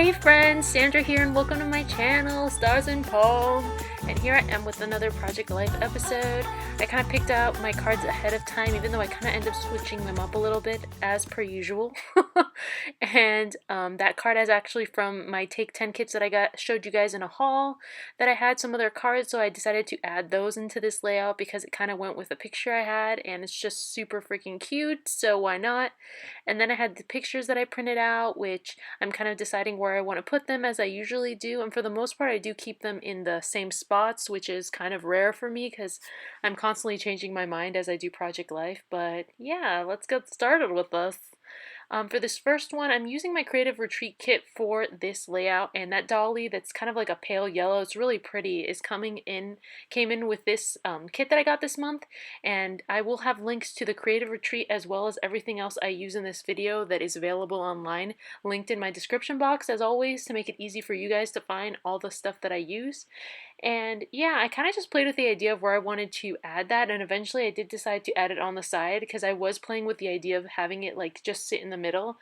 Hey friends, Sandra here and welcome to my channel, Starsinpalm. And here I am with another Project Life episode. I kind of picked out my cards ahead of time, even though I kind of end up switching them up a little bit as per usual. And that card is actually from my Take 10 kits that I showed you guys in a haul that I had some other cards, so I decided to add those into this layout because it kind of went with the picture I had and it's just super freaking cute, so why not? And then I had the pictures that I printed out, which I'm kind of deciding where I want to put them as I usually do, and for the most part I do keep them in the same spots, which is kind of rare for me because I'm constantly changing my mind as I do Project Life. But yeah, let's get started with this. For this first one, I'm using my Creative Retreat kit for this layout, and that dolly that's kind of like a pale yellow, it's really pretty, is came in with this kit that I got this month, and I will have links to the Creative Retreat as well as everything else I use in this video that is available online, linked in my description box as always to make it easy for you guys to find all the stuff that I use. And yeah, I kind of just played with the idea of where I wanted to add that, and eventually I did decide to add it on the side because I was playing with the idea of having it like just sit in the middle.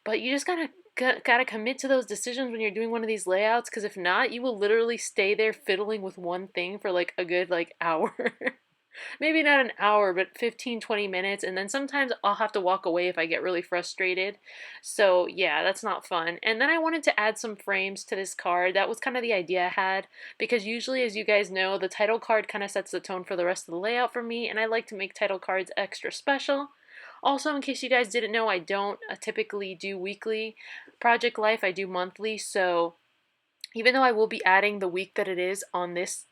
But you just gotta commit to those decisions when you're doing one of these layouts, because if not, you will literally stay there fiddling with one thing for like a good like hour. Maybe not an hour, but 15-20 minutes, and then sometimes I'll have to walk away if I get really frustrated. So yeah, that's not fun. And then I wanted to add some frames to this card. That was kind of the idea I had, because usually, as you guys know, the title card kind of sets the tone for the rest of the layout for me, and I like to make title cards extra special. Also, in case you guys didn't know, I don't typically do weekly Project Life, I do monthly, so even though I will be adding the week that it is on this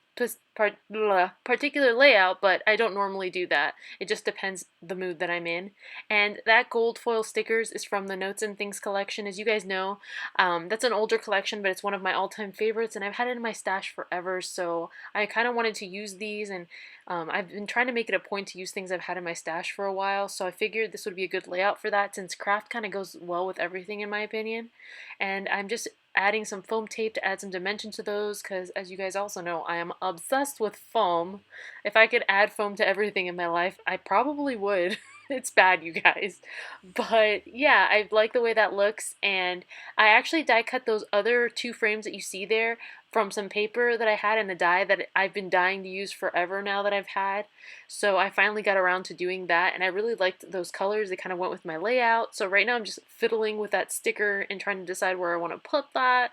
particular layout, but I don't normally do that. It just depends the mood that I'm in. And that gold foil stickers is from the Notes and Things collection. As you guys know, that's an older collection, but it's one of my all-time favorites, and I've had it in my stash forever, so I kind of wanted to use these, and I've been trying to make it a point to use things I've had in my stash for a while, so I figured this would be a good layout for that, since craft kind of goes well with everything in my opinion. And I'm just adding some foam tape to add some dimension to those, because as you guys also know, I am obsessed with foam. If I could add foam to everything in my life, I probably would. It's bad, you guys. But yeah, I like the way that looks, and I actually die cut those other two frames that you see there from some paper that I had in a die that I've been dying to use forever now that I've had. So I finally got around to doing that, and I really liked those colors. They kind of went with my layout. So right now I'm just fiddling with that sticker and trying to decide where I want to put that.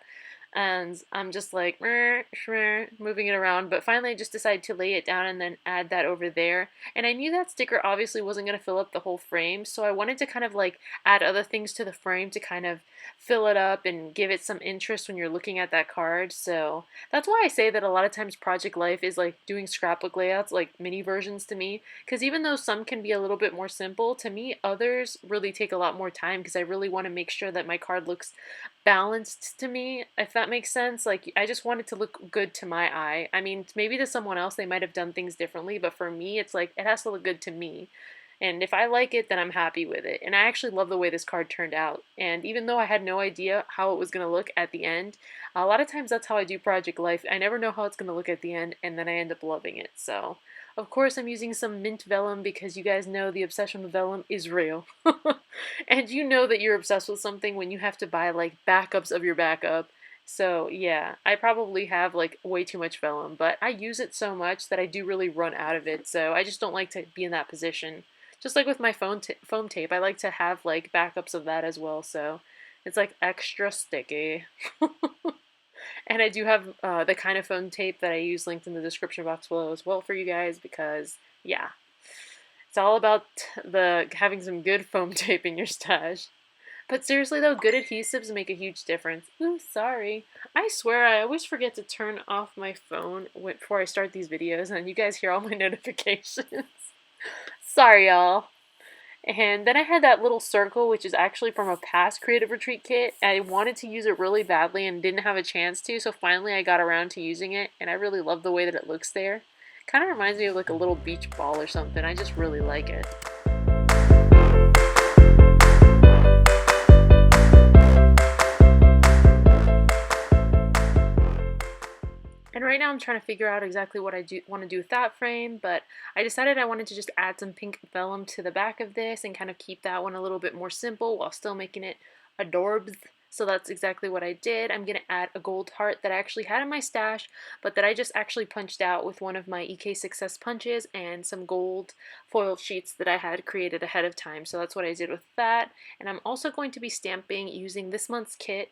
And I'm just like moving it around, but finally I just decided to lay it down and then add that over there. And I knew that sticker obviously wasn't going to fill up the whole frame, so I wanted to kind of like add other things to the frame to kind of fill it up and give it some interest when you're looking at that card. So that's why I say that a lot of times Project Life is like doing scrapbook layouts, like mini versions to me, because even though some can be a little bit more simple, to me others really take a lot more time, because I really want to make sure that my card looks balanced to me, if that makes sense. Like, I just want it to look good to my eye. I mean, maybe to someone else they might have done things differently, but for me it's like it has to look good to me. And if I like it, then I'm happy with it. And I actually love the way this card turned out. And even though I had no idea how it was going to look at the end, a lot of times that's how I do Project Life. I never know how it's going to look at the end, and then I end up loving it. So, of course, I'm using some mint vellum because you guys know the obsession with vellum is real. And you know that you're obsessed with something when you have to buy like backups of your backup. So yeah, I probably have like way too much vellum, but I use it so much that I do really run out of it. So I just don't like to be in that position. Just like with my foam tape, I like to have like backups of that as well. So it's like extra sticky. And I do have the kind of foam tape that I use linked in the description box below as well for you guys, because yeah, it's all about having some good foam tape in your stash. But seriously though, good adhesives make a huge difference. Ooh, sorry. I swear I always forget to turn off my phone before I start these videos, and you guys hear all my notifications. Sorry, y'all. And then I had that little circle, which is actually from a past Creative Retreat kit. I wanted to use it really badly and didn't have a chance to, so finally I got around to using it, and I really love the way that it looks there. Kind of reminds me of like a little beach ball or something. I just really like it. And right now I'm trying to figure out exactly what I want to do with that frame, but I decided I wanted to just add some pink vellum to the back of this and kind of keep that one a little bit more simple while still making it adorbs. So that's exactly what I did. I'm going to add a gold heart that I actually had in my stash, but that I just actually punched out with one of my EK Success punches and some gold foil sheets that I had created ahead of time. So that's what I did with that. And I'm also going to be stamping using this month's kit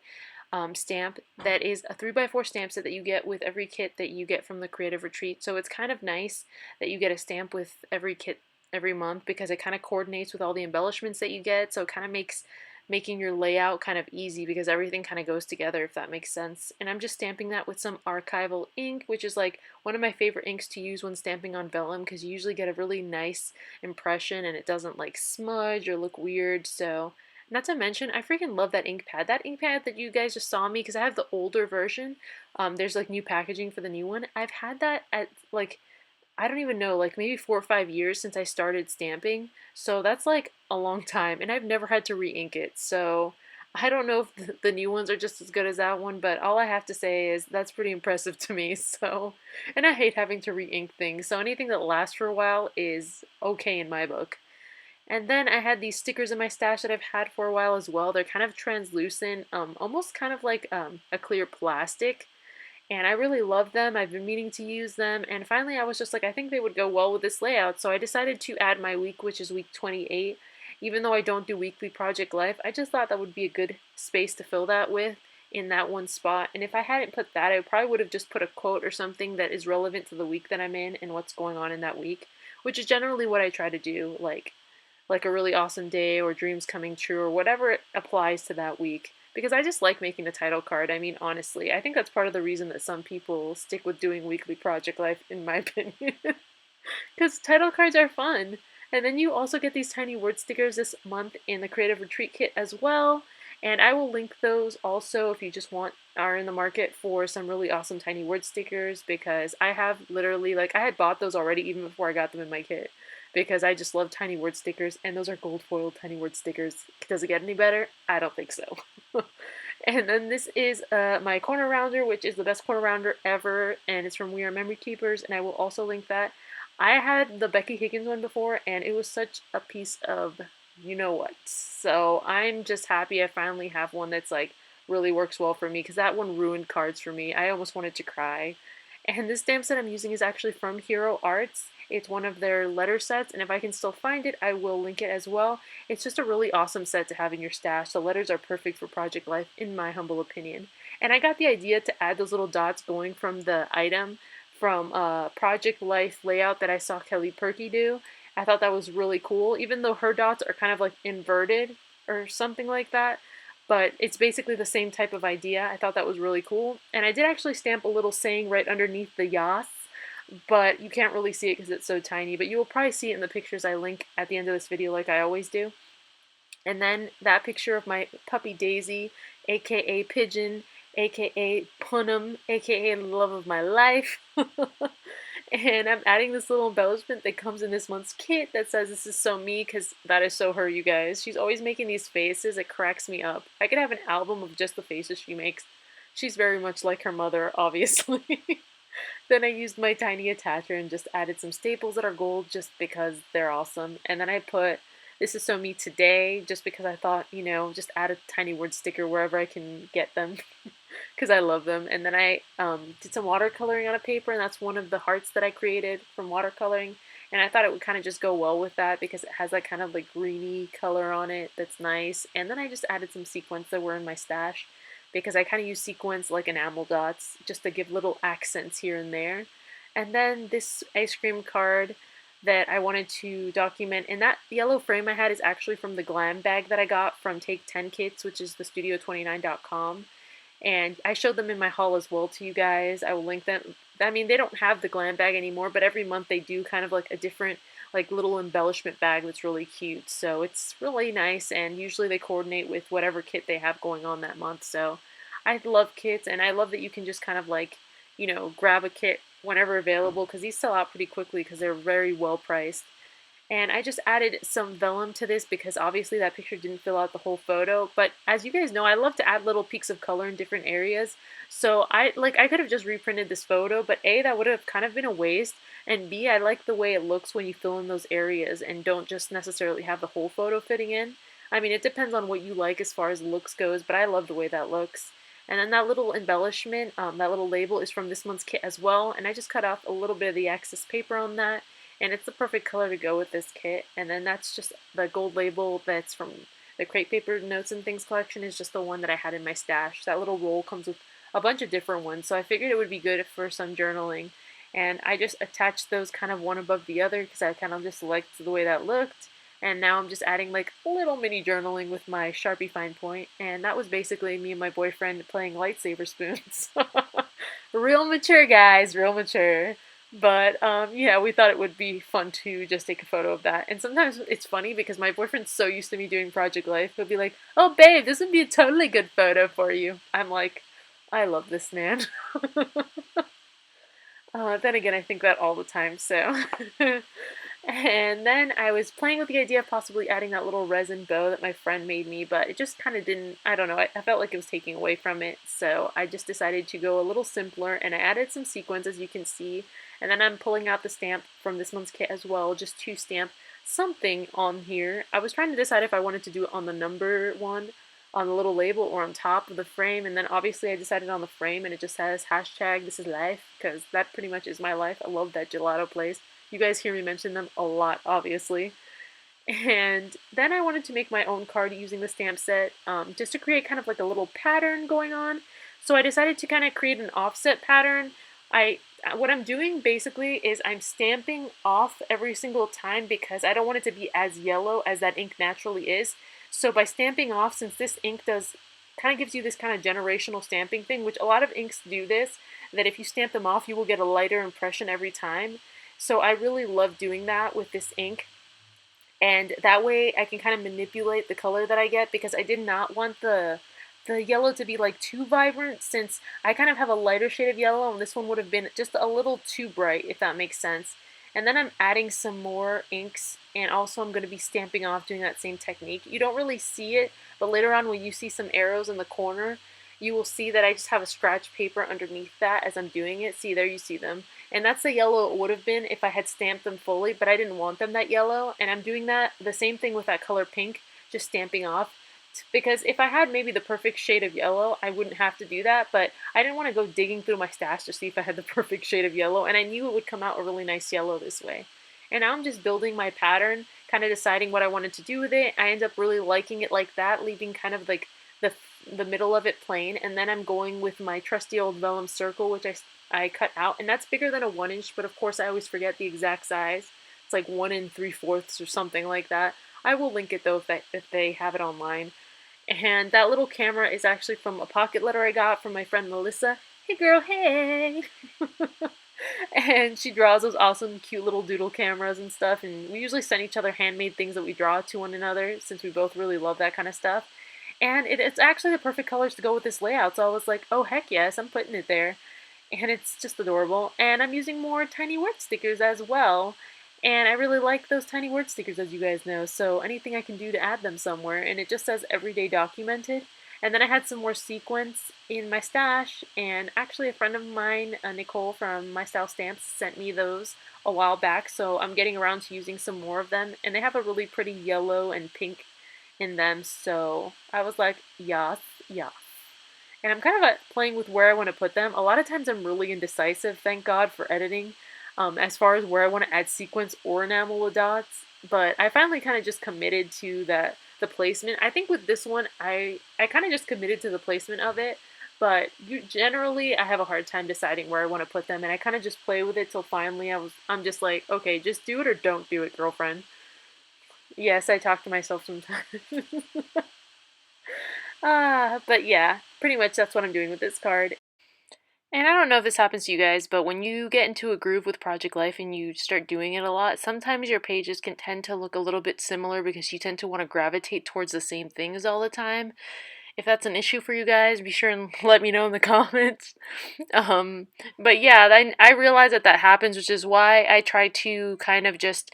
stamp that is a 3x4 stamp set that you get with every kit that you get from the Creative Retreat. So it's kind of nice that you get a stamp with every kit every month because it kind of coordinates with all the embellishments that you get. So it kind of makes making your layout kind of easy because everything kind of goes together, if that makes sense. And I'm just stamping that with some archival ink, which is like one of my favorite inks to use when stamping on vellum because you usually get a really nice impression and it doesn't like smudge or look weird. So not to mention, I freaking love that ink pad. That ink pad that you guys just saw me, because I have the older version. There's like new packaging for the new one. I've had that at like, I don't even know, like maybe 4 or 5 years since I started stamping. So that's like a long time, and I've never had to re-ink it. So I don't know if the new ones are just as good as that one, but all I have to say is that's pretty impressive to me. So, and I hate having to re-ink things. So anything that lasts for a while is okay in my book. And then I had these stickers in my stash that I've had for a while as well. They're kind of translucent, almost kind of like a clear plastic. And I really love them. I've been meaning to use them. And finally I was just like, I think they would go well with this layout. So I decided to add my week, which is week 28. Even though I don't do weekly Project Life, I just thought that would be a good space to fill that with in that one spot. And if I hadn't put that, I probably would have just put a quote or something that is relevant to the week that I'm in and what's going on in that week, which is generally what I try to do. Like a really awesome day or dreams coming true or whatever applies to that week. Because I just like making the title card. I mean, honestly, I think that's part of the reason that some people stick with doing weekly Project Life, in my opinion. Because title cards are fun. And then you also get these tiny word stickers this month in the Creative Retreat kit as well. And I will link those also if you just are in the market for some really awesome tiny word stickers, because I have literally, like, I had bought those already even before I got them in my kit because I just love tiny word stickers, and those are gold foiled tiny word stickers. Does it get any better? I don't think so. And then this is my corner rounder, which is the best corner rounder ever, and it's from We Are Memory Keepers, and I will also link that. I had the Becky Higgins one before, and it was such a piece of you know what. So I'm just happy I finally have one that's like really works well for me, because that one ruined cards for me. I almost wanted to cry. And this stamp set I'm using is actually from Hero Arts. It's one of their letter sets, and if I can still find it, I will link it as well. It's just a really awesome set to have in your stash. The letters are perfect for Project Life, in my humble opinion. And I got the idea to add those little dots going from the item from Project Life layout that I saw Kelly Perky do. I thought that was really cool, even though her dots are kind of like inverted or something like that. But it's basically the same type of idea. I thought that was really cool. And I did actually stamp a little saying right underneath the yas, but you can't really see it because it's so tiny. But you will probably see it in the pictures I link at the end of this video like I always do. And then that picture of my puppy Daisy, aka Pigeon, aka Punham, aka love of my life. And I'm adding this little embellishment that comes in this month's kit that says this is so me, because that is so her, you guys. She's always making these faces. It cracks me up. I could have an album of just the faces she makes. She's very much like her mother, obviously. Then I used my tiny attacher and just added some staples that are gold just because they're awesome. And then I put this is so me today just because I thought, you know, just add a tiny word sticker wherever I can get them because I love them. And then I did some watercoloring on a paper, and that's one of the hearts that I created from watercoloring. And I thought it would kind of just go well with that because it has that kind of like greeny color on it that's nice. And then I just added some sequins that were in my stash because I kind of use sequins like enamel dots just to give little accents here and there. And then this ice cream card that I wanted to document, and that yellow frame I had is actually from the glam bag that I got from Take 10 Kits, which is the studio29.com. And I showed them in my haul as well to you guys. I will link them. I mean, they don't have the glam bag anymore, but every month they do kind of like a different like little embellishment bag that's really cute. So it's really nice, and usually they coordinate with whatever kit they have going on that month. So I love kits, and I love that you can just kind of like, you know, grab a kit whenever available, because these sell out pretty quickly because they're very well priced. And I just added some vellum to this because obviously that picture didn't fill out the whole photo. But as you guys know, I love to add little peaks of color in different areas. So I could have just reprinted this photo, but A, that would have kind of been a waste. And B, I like the way it looks when you fill in those areas and don't just necessarily have the whole photo fitting in. I mean, it depends on what you like as far as looks goes, but I love the way that looks. And then that little embellishment, that little label is from this month's kit as well, and I just cut off a little bit of the excess paper on that, and it's the perfect color to go with this kit. And then that's just the gold label that's from the Crate Paper Notes and Things collection is just the one that I had in my stash. That little roll comes with a bunch of different ones, so I figured it would be good for some journaling. And I just attached those kind of one above the other because I kind of just liked the way that looked. And now I'm just adding like a little mini journaling with my Sharpie fine point. And that was basically me and my boyfriend playing lightsaber spoons. Real mature, guys, real mature. But yeah, we thought it would be fun to just take a photo of that. And sometimes it's funny because my boyfriend's so used to me doing Project Life. He'll be like, "Oh, babe, this would be a totally good photo for you." I'm like, I love this man. Then again, I think that all the time, so. And then I was playing with the idea of possibly adding that little resin bow that my friend made me, but it just kind of didn't, I don't know, I felt like it was taking away from it, so I just decided to go a little simpler, and I added some sequins, as you can see, and then I'm pulling out the stamp from this month's kit as well, just to stamp something on here. I was trying to decide if I wanted to do it on the number one, on the little label, or on top of the frame, and then obviously I decided on the frame, and it just says hashtag this is life, because that pretty much is my life. I love that gelato place. You guys hear me mention them a lot, obviously. And then I wanted to make my own card using the stamp set, just to create kind of like a little pattern going on. So I decided to kind of create an offset pattern. What I'm doing basically is I'm stamping off every single time because I don't want it to be as yellow as that ink naturally is. So by stamping off, since this ink does kind of gives you this kind of generational stamping thing, which a lot of inks do this, that if you stamp them off, you will get a lighter impression every time. So I really love doing that with this ink. And that way I can kind of manipulate the color that I get because I did not want the yellow to be like too vibrant since I kind of have a lighter shade of yellow and this one would have been just a little too bright, if that makes sense. And then I'm adding some more inks and also I'm going to be stamping off doing that same technique. You don't really see it, but later on when you see some arrows in the corner, you will see that I just have a scratch paper underneath that as I'm doing it. See, there you see them. And that's the yellow it would have been if I had stamped them fully, but I didn't want them that yellow. And I'm doing that, the same thing with that color pink, just stamping off. Because if I had maybe the perfect shade of yellow, I wouldn't have to do that, but I didn't want to go digging through my stash to see if I had the perfect shade of yellow, and I knew it would come out a really nice yellow this way. And now I'm just building my pattern, kind of deciding what I wanted to do with it. I end up really liking it like that, leaving kind of like the middle of it plain, and then I'm going with my trusty old vellum circle, which I cut out, and that's bigger than a 1-inch, but of course I always forget the exact size. It's like 1 3/4 or something like that. I will link it though if they have it online. And that little camera is actually from a pocket letter I got from my friend Melissa. Hey girl, hey! And she draws those awesome cute little doodle cameras and stuff, and we usually send each other handmade things that we draw to one another since we both really love that kind of stuff. And it's actually the perfect colors to go with this layout, so I was like, oh heck yes, I'm putting it there. And it's just adorable. And I'm using more tiny word stickers as well. And I really like those tiny word stickers, as you guys know, so anything I can do to add them somewhere. And it just says everyday documented. And then I had some more sequins in my stash, and actually a friend of mine, Nicole from My Style Stamps, sent me those a while back, so I'm getting around to using some more of them. And they have a really pretty yellow and pink in them, so I was like, yes, yes. And I'm kind of playing with where I want to put them. A lot of times I'm really indecisive, thank God for editing, as far as where I want to add sequins or enamel with dots. But I finally kind of just committed to the placement. I think with this one, I kind of just committed to the placement of it. But generally, I have a hard time deciding where I want to put them. And I kind of just play with it till finally I'm just like, okay, just do it or don't do it, girlfriend. Yes, I talk to myself sometimes. But yeah, pretty much that's what I'm doing with this card. And I don't know if this happens to you guys, but when you get into a groove with Project Life and you start doing it a lot, sometimes your pages can tend to look a little bit similar because you tend to want to gravitate towards the same things all the time. If that's an issue for you guys, be sure and let me know in the comments. But yeah, I realize that happens, which is why I try to kind of just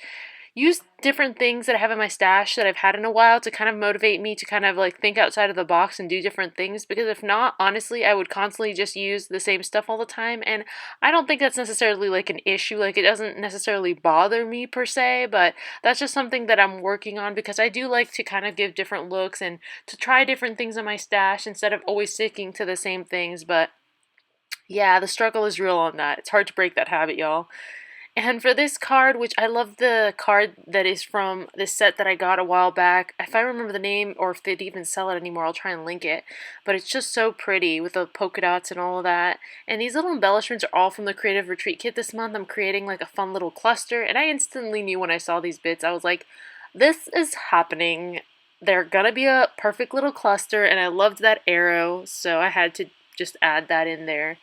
use different things that I have in my stash that I've had in a while to kind of motivate me to kind of like think outside of the box and do different things, because if not, honestly, I would constantly just use the same stuff all the time, and I don't think that's necessarily like an issue. Like, it doesn't necessarily bother me per se, but that's just something that I'm working on, because I do like to kind of give different looks and to try different things in my stash instead of always sticking to the same things. But yeah, the struggle is real on that. It's hard to break that habit, y'all. And for this card, which I love the card that is from this set that I got a while back. If I remember the name or if they'd even sell it anymore, I'll try and link it. But it's just so pretty with the polka dots and all of that. And these little embellishments are all from the Creative Retreat kit this month. I'm creating like a fun little cluster. And I instantly knew when I saw these bits, I was like, this is happening. They're gonna be a perfect little cluster. And I loved that arrow, so I had to just add that in there.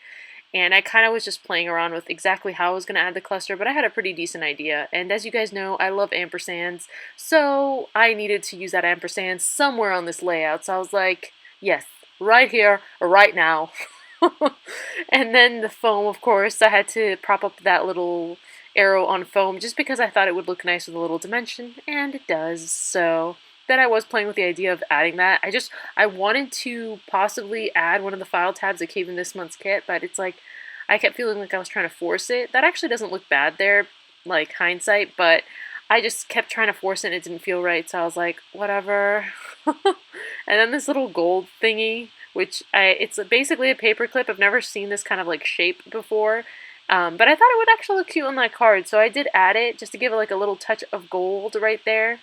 And I kind of was just playing around with exactly how I was going to add the cluster, but I had a pretty decent idea. And as you guys know, I love ampersands, so I needed to use that ampersand somewhere on this layout. So I was like, yes, right here, right now. And then the foam, of course, I had to prop up that little arrow on foam just because I thought it would look nice with a little dimension, and it does. So then I was playing with the idea of adding that. I wanted to possibly add one of the file tabs that came in this month's kit, but it's like I kept feeling like I was trying to force it. That actually doesn't look bad there, like hindsight, but I just kept trying to force it and it didn't feel right, so I was like, whatever. And then this little gold thingy, which it's basically a paper clip. I've never seen this kind of like shape before, but I thought it would actually look cute on that card, so I did add it just to give it like a little touch of gold right there.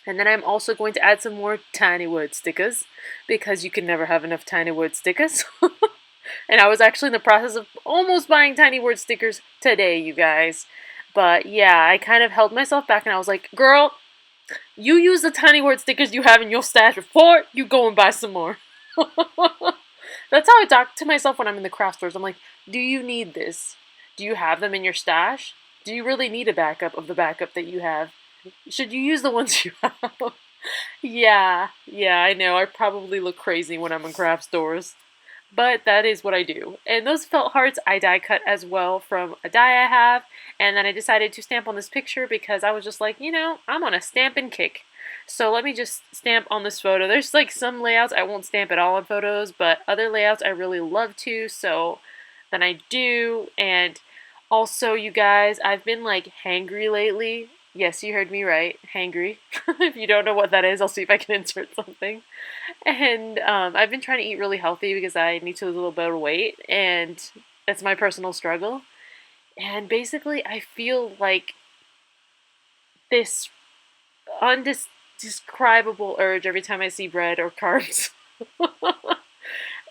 And then I'm also going to add some more tiny word stickers, because you can never have enough tiny word stickers. And I was actually in the process of almost buying tiny word stickers today, you guys. But yeah, I kind of held myself back and I was like, girl, you use the tiny word stickers you have in your stash before you go and buy some more. That's how I talk to myself when I'm in the craft stores. I'm like, do you need this? Do you have them in your stash? Do you really need a backup of the backup that you have? Should you use the ones you have? Yeah, I know. I probably look crazy when I'm in craft stores. But that is what I do. And those felt hearts I die cut as well from a die I have. And then I decided to stamp on this picture because I was just like, you know, I'm on a stampin' kick. So let me just stamp on this photo. There's like some layouts I won't stamp at all on photos, but other layouts I really love to. So then I do. And also, you guys, I've been like hangry lately. Yes, you heard me right, hangry. If you don't know what that is, I'll see if I can insert something. And I've been trying to eat really healthy because I need to lose a little bit of weight, and that's my personal struggle. And basically, I feel like this undescribable urge every time I see bread or carbs.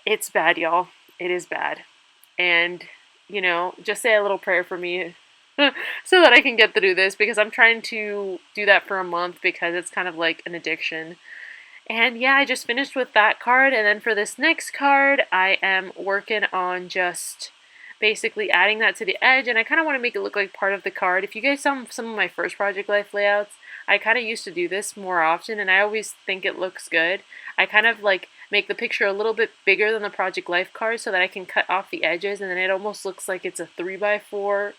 It's bad, y'all. It is bad. And, you know, just say a little prayer for me so that I can get through this, because I'm trying to do that for a month because it's kind of like an addiction. And yeah, I just finished with that card, and then for this next card, I am working on just basically adding that to the edge, and I kind of want to make it look like part of the card. If you guys saw some of my first Project Life layouts, I kind of used to do this more often, and I always think it looks good. I kind of like make the picture a little bit bigger than the Project Life card so that I can cut off the edges, and then it almost looks like it's a 3x4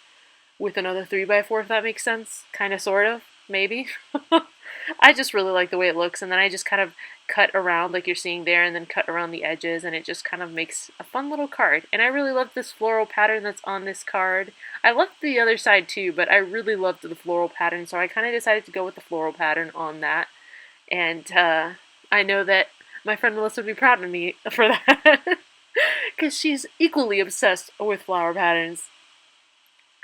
with another 3x4, if that makes sense. Kind of, sort of, maybe. I just really like the way it looks, and then I just kind of cut around like you're seeing there, and then cut around the edges, and it just kind of makes a fun little card. And I really love this floral pattern that's on this card. I love the other side too, but I really loved the floral pattern, so I kind of decided to go with the floral pattern on that. And I know that my friend Melissa would be proud of me for that, because she's equally obsessed with flower patterns.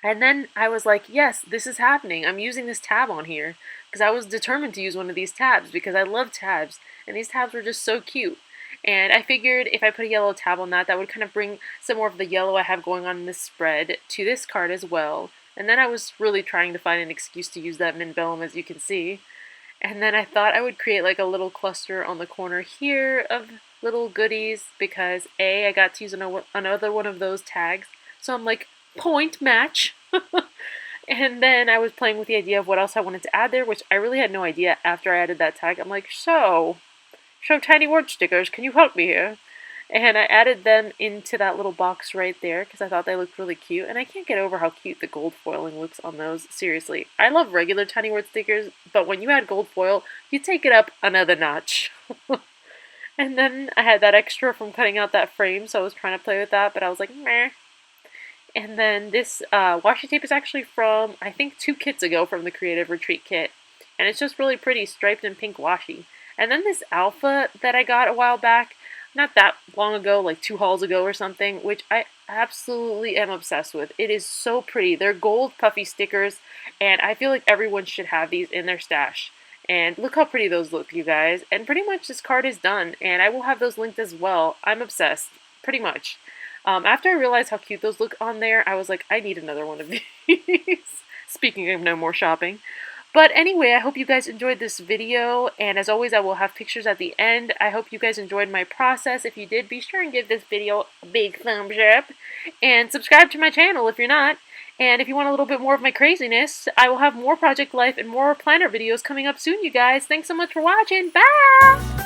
And then I was like, yes, this is happening. I'm using this tab on here because I was determined to use one of these tabs because I love tabs, and these tabs were just so cute. And I figured if I put a yellow tab on that, that would kind of bring some more of the yellow I have going on in this spread to this card as well. And then I was really trying to find an excuse to use that mint vellum, as you can see. And then I thought I would create like a little cluster on the corner here of little goodies because I got to use another one of those tags. So I'm like, point match. And then I was playing with the idea of what else I wanted to add there, which I really had no idea after I added that tag. I'm like, so tiny word stickers, can you help me here? And I added them into that little box right there because I thought they looked really cute. And I can't get over how cute the gold foiling looks on those. Seriously, I love regular tiny word stickers, but when you add gold foil, you take it up another notch. And then I had that extra from cutting out that frame, so I was trying to play with that, but I was like, meh. And then this washi tape is actually from, I think, 2 kits ago from the Creative Retreat kit. And it's just really pretty, striped and pink washi. And then this alpha that I got a while back, not that long ago, like 2 hauls ago or something, which I absolutely am obsessed with. It is so pretty. They're gold puffy stickers, and I feel like everyone should have these in their stash. And look how pretty those look, you guys. And pretty much this card is done, and I will have those linked as well. I'm obsessed, pretty much. After I realized how cute those look on there, I was like, I need another one of these. Speaking of no more shopping. But anyway, I hope you guys enjoyed this video, and as always, I will have pictures at the end. I hope you guys enjoyed my process. If you did, be sure and give this video a big thumbs up, and subscribe to my channel if you're not. And if you want a little bit more of my craziness, I will have more Project Life and more planner videos coming up soon, you guys. Thanks so much for watching. Bye!